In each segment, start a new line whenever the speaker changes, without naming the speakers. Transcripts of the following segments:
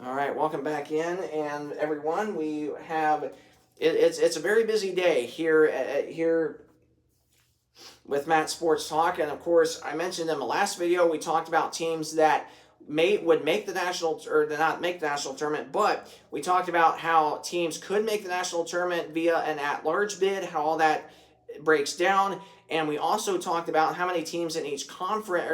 All right, welcome back in, and everyone. We have it's a very busy day here with Matt Sports Talk, and of course, I mentioned in the last video we talked about teams that would make the national or not make the national tournament, but we talked about how teams could make the national tournament via an at-large bid, how all that breaks down. And we also talked about how many teams in each conference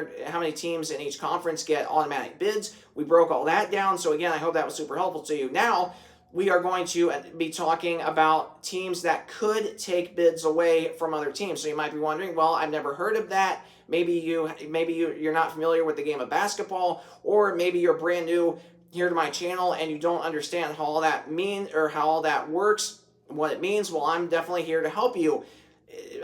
get automatic bids. We broke all that down. So again, I hope that was super helpful to you. Now we are going to be talking about teams that could take bids away from other teams. So you might be wondering, well, I've never heard of that. Maybe you're not familiar with the game of basketball, or maybe you're brand new here to my channel and you don't understand how all that means or how all that works, what it means. Well, I'm definitely here to help you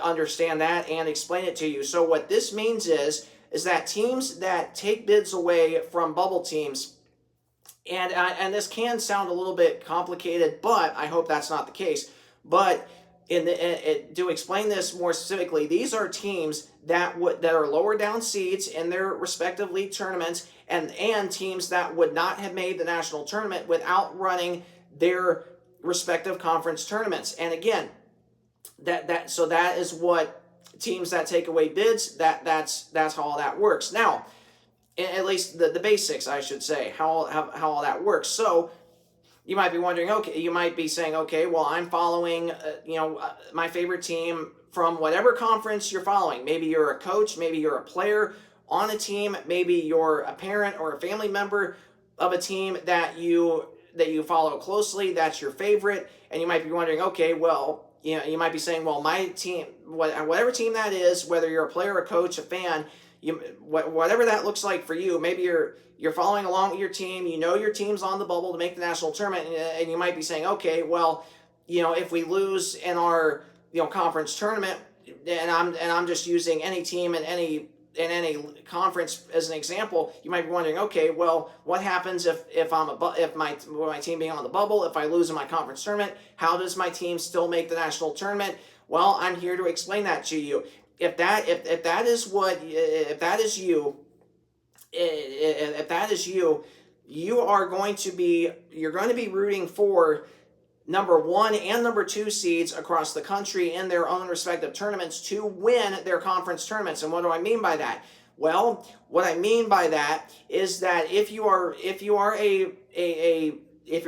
understand that and explain it to you. So what this means is that teams that take bids away from bubble teams, and this can sound a little bit complicated, but I hope that's not the case. But to explain this more specifically, these are teams that are lower down seeds in their respective league tournaments, and teams that would not have made the national tournament without running their respective conference tournaments. And again, so that is what teams that take away bids, that's how all that works. Now, at least the basics, I should say, how all that works. So you might be wondering, okay, you might be saying, okay, well, I'm following my favorite team from whatever conference you're following. Maybe you're a coach, maybe you're a player on a team, maybe you're a parent or a family member of a team that you follow closely, that's your favorite. And you might be wondering, okay, well, you might be saying, well, my team, whatever team that is, whether you're a player, a coach, a fan, whatever that looks like for you, maybe you're following along with your team, your team's on the bubble to make the national tournament, and you might be saying, okay, well, if we lose in our conference tournament, and I'm just using any team in any conference as an example, you might be wondering, okay, well, what happens if my team being on the bubble, if I lose in my conference tournament, how does my team still make the national tournament? Well, I'm here to explain that to you. If that is you, you're going to be rooting for number 1 and number 2 seeds across the country in their own respective tournaments to win their conference tournaments. And what do I mean by that? Well, what I mean by that is that if you're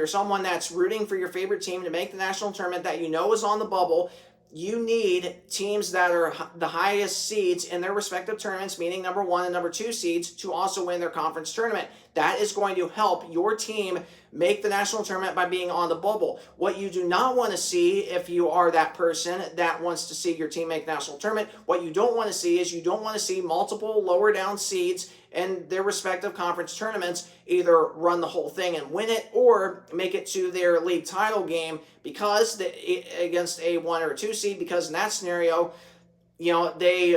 someone that's rooting for your favorite team to make the national tournament that is on the bubble, you need teams that are the highest seeds in their respective tournaments, meaning number 1 and number 2 seeds, to also win their conference tournament. That is going to help your team make the national tournament by being on the bubble. What you do not want to see, if you are that person that wants to see your team make the national tournament, what you don't want to see is you don't want to see multiple lower down seeds in their respective conference tournaments either run the whole thing and win it, or make it to their league title game against a 1 or 2 seed, because in that scenario, they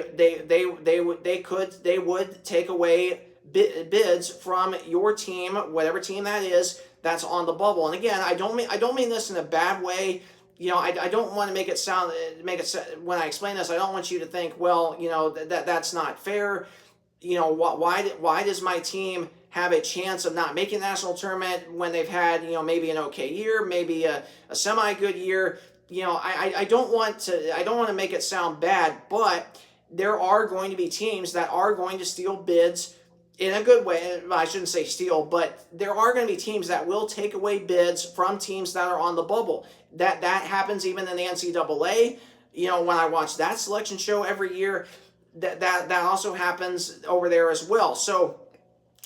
would take away bids from your team, whatever team that is, that's on the bubble. And again, I don't mean this in a bad way. I don't want to make it when I explain this, I don't want you to think, well, that's not fair. Why does my team have a chance of not making the national tournament when they've had, maybe an okay year, maybe a semi-good year? I don't want to make it sound bad, but there are going to be teams that are going to steal bids in a good way. I shouldn't say steal, but there are going to be teams that will take away bids from teams that are on the bubble. That happens even in the NCAA. When I watch that selection show every year, that also happens over there as well. So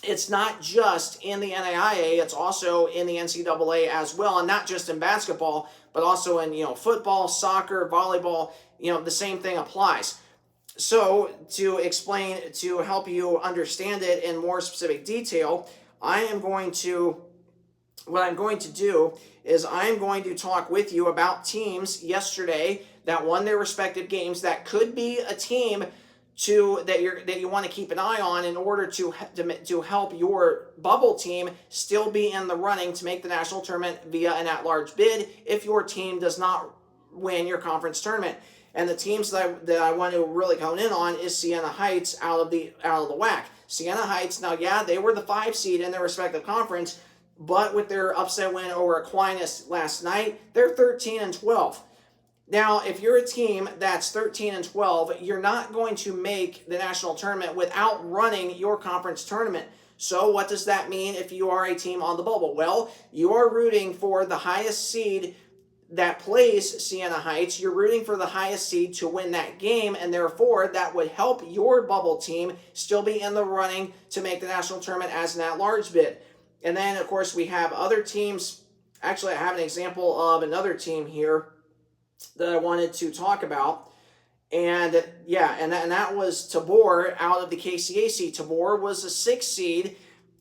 it's not just in the NAIA, it's also in the NCAA as well, and not just in basketball, but also in football, soccer, volleyball. The same thing applies. So to help you understand it in more specific detail, what I'm going to do is I'm going to talk with you about teams yesterday that won their respective games that could be a team that you want to keep an eye on in order to help your bubble team still be in the running to make the national tournament via an at-large bid if your team does not win your conference tournament. And the teams that I want to really hone in on is Siena Heights out of the WAC. Siena Heights, now yeah, they were the 5 seed in their respective conference, but with their upset win over Aquinas last night, they're 13-12. Now, if you're a team that's 13-12, you're not going to make the national tournament without running your conference tournament. So what does that mean if you are a team on the bubble? Well, you are rooting for the highest seed that plays Siena Heights. You're rooting for the highest seed to win that game, and therefore that would help your bubble team still be in the running to make the national tournament as an at-large bid. And then, of course, we have other teams. Actually, I have an example of another team here that I wanted to talk about. And yeah, and that was Tabor out of the KCAC. Tabor was a 6th seed,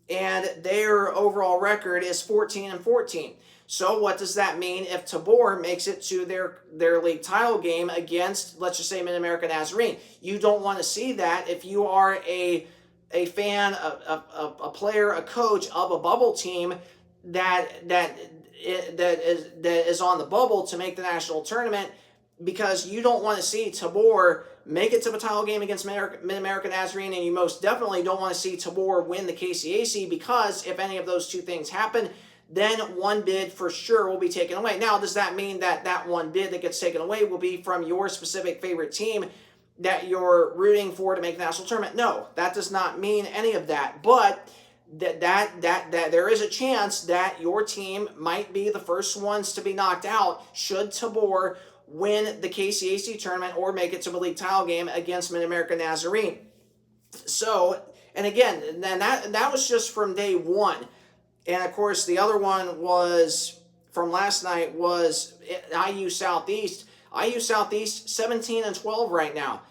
and their overall record is 14-14. So what does that mean if Tabor makes it to their league title game against, let's just say, Mid-America Nazarene? You don't want to see that if you are a fan, a player, a coach of a bubble team that is on the bubble to make the national tournament, because you don't want to see Tabor make it to the title game against Mid-America Nazarene, and you most definitely don't want to see Tabor win the KCAC, because if any of those two things happen, then one bid for sure will be taken away. Now, does that mean that that one bid that gets taken away will be from your specific favorite team that you're rooting for to make the national tournament? No, that does not mean any of that. But that there is a chance that your team might be the first ones to be knocked out should Tabor win the KCAC tournament or make it to the league title game against Mid-America Nazarene. So, and again, then that was just from day one. And of course, the other one was from last night was IU Southeast. IU Southeast 17-12 right now.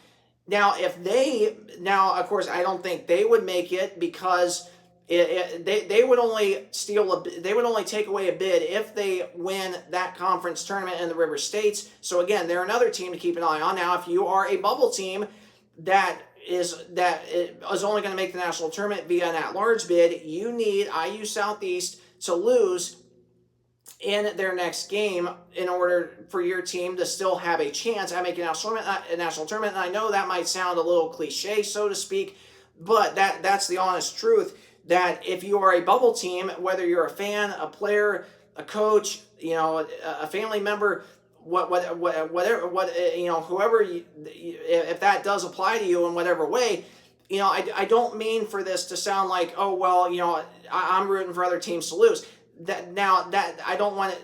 Now, of course, I don't think they would make it, because they would only take away a bid if they win that conference tournament in the River States. So again, they're another team to keep an eye on. Now, if you are a bubble team that is only going to make the national tournament via an at-large bid, you need IU Southeast to lose in their next game in order for your team to still have a chance at making a national tournament. And I know that might sound a little cliche, so to speak, but that's the honest truth. That if you are a bubble team, whether you're a fan, a player, a coach, a family member, whoever, if that does apply to you in whatever way, I don't mean for this to sound like, oh well, I'm rooting for other teams to lose. That I don't want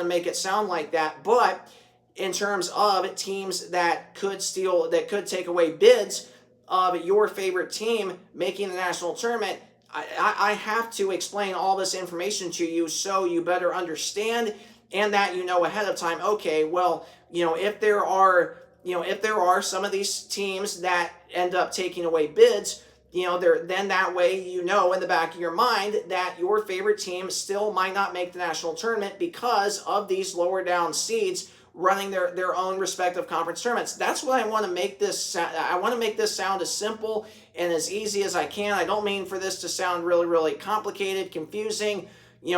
to make it sound like that, but in terms of teams that could take away bids of your favorite team making the national tournament, I have to explain all this information to you so you better understand, and that ahead of time. Okay, well, if there are some of these teams that end up taking away bids, then that way in the back of your mind that your favorite team still might not make the national tournament because of these lower down seeds running their own respective conference tournaments. That's what I want to make this. I want to make this sound as simple and as easy as I can. I don't mean for this to sound really, really complicated, confusing, I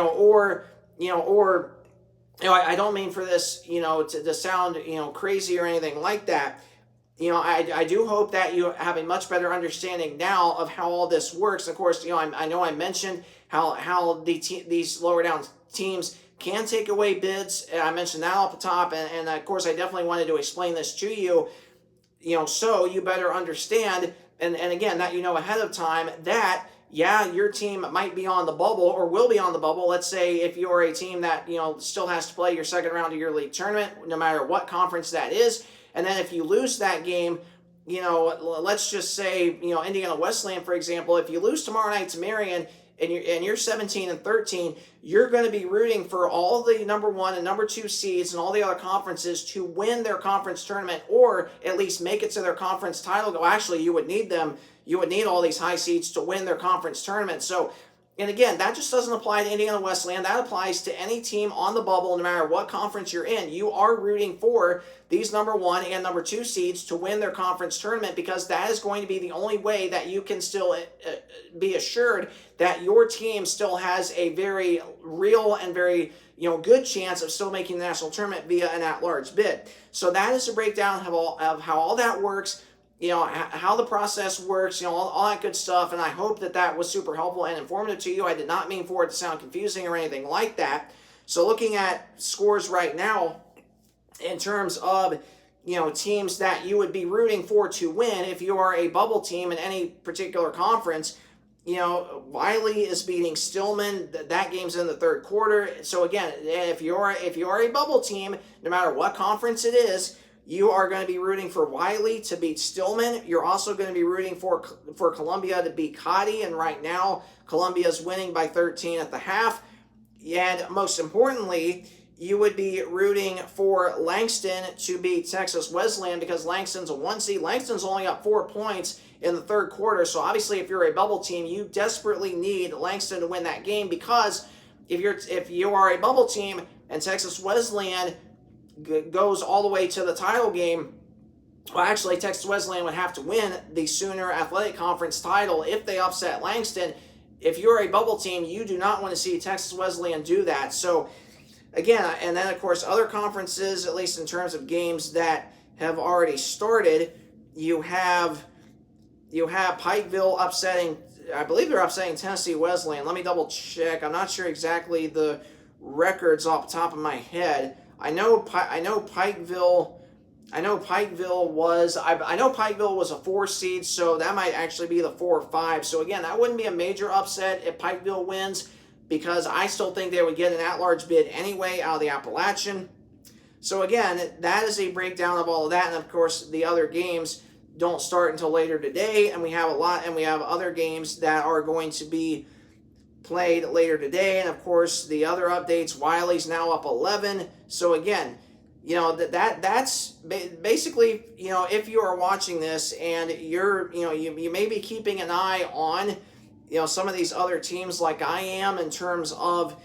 don't mean for this, to sound, crazy or anything like that. I do hope that you have a much better understanding now of how all this works. Of course, I know I mentioned how these lower down teams can take away bids. I mentioned that off the top, and of course I definitely wanted to explain this to you, so you better understand, and again, that ahead of time that, yeah, your team might be on the bubble or will be on the bubble. Let's say if you're a team that, still has to play your second round of your league tournament, no matter what conference that is, and then if you lose that game, let's just say, Indiana Wesleyan, for example, if you lose tomorrow night to Marion, and you're 17-13, you're going to be rooting for all the number 1 and number 2 seeds and all the other conferences to win their conference tournament, or at least make it to their conference title. Go, actually, you would need them. You would need all these high seeds to win their conference tournament. So, and again, that just doesn't apply to Indiana Wesleyan. That applies to any team on the bubble, no matter what conference you're in. You are rooting for these number 1 and number 2 seeds to win their conference tournament, because that is going to be the only way that you can still be assured that your team still has a very real and very good chance of still making the national tournament via an at-large bid. So that is a breakdown of how all that works. how the process works, all that good stuff. And I hope that was super helpful and informative to you. I did not mean for it to sound confusing or anything like that. So looking at scores right now in terms of, teams that you would be rooting for to win if you are a bubble team in any particular conference, Wiley is beating Stillman. That game's in the third quarter. So again, if you're a bubble team, no matter what conference it is, you are going to be rooting for Wiley to beat Stillman. You're also going to be rooting for Columbia to beat Cotty, and right now Columbia's winning by 13 at the half. And most importantly, you would be rooting for Langston to beat Texas Wesleyan because Langston's a 1 seed. Langston's only up 4 points in the third quarter. So obviously, if you're a bubble team, you desperately need Langston to win that game, because if you are a bubble team and Texas Wesleyan goes all the way to the title game, well, actually, Texas Wesleyan would have to win the Sooner Athletic Conference title if they upset Langston. If you're a bubble team, you do not want to see Texas Wesleyan do that. So again, and then of course other conferences, at least in terms of games that have already started, you have Pikeville upsetting, I believe they're upsetting Tennessee Wesleyan. Let me double check. I'm not sure exactly the records off the top of my head. I know Pikeville was a 4 seed, so that might actually be the 4 or 5. So again, that wouldn't be a major upset if Pikeville wins, because I still think they would get an at-large bid anyway out of the Appalachian. So again, that is a breakdown of all of that, and of course the other games don't start until later today, and we have other games that are going to be played later today. And of course the other updates, Wiley's now up 11. So again, that's basically, if you are watching this and you may be keeping an eye on some of these other teams like I am in terms of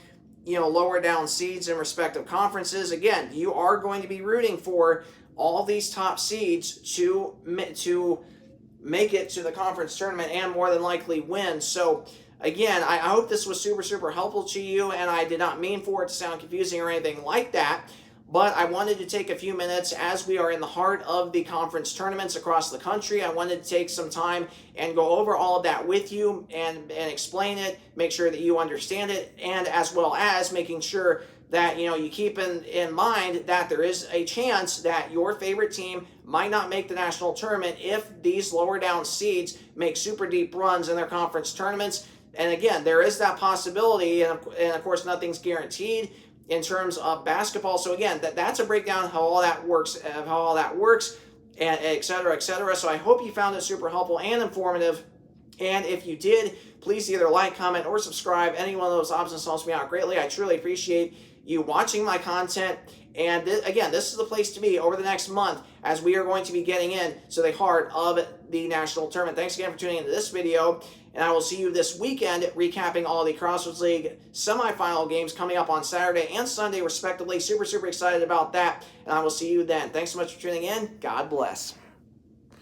lower down seeds in respective conferences. Again, you are going to be rooting for all these top seeds to make it to the conference tournament and more than likely win. So again, I hope this was super, super helpful to you, and I did not mean for it to sound confusing or anything like that. But I wanted to take a few minutes, as we are in the heart of the conference tournaments across the country. I wanted to take some time and go over all of that with you and explain it, make sure that you understand it, and as well as making sure that you keep in mind that there is a chance that your favorite team might not make the national tournament if these lower down seeds make super deep runs in their conference tournaments. And again, there is that possibility, and of course nothing's guaranteed in terms of basketball. So again, that's a breakdown of how all that works, and et cetera, et cetera. So I hope you found it super helpful and informative. And if you did, please either like, comment, or subscribe. Any one of those options helps me out greatly. I truly appreciate you watching my content. And again, this is the place to be over the next month, as we are going to be getting into the heart of the national tournament. Thanks again for tuning into this video, and I will see you this weekend recapping all the Crossroads League semifinal games coming up on Saturday and Sunday respectively. Super, super excited about that, and I will see you then. Thanks so much for tuning in. God bless.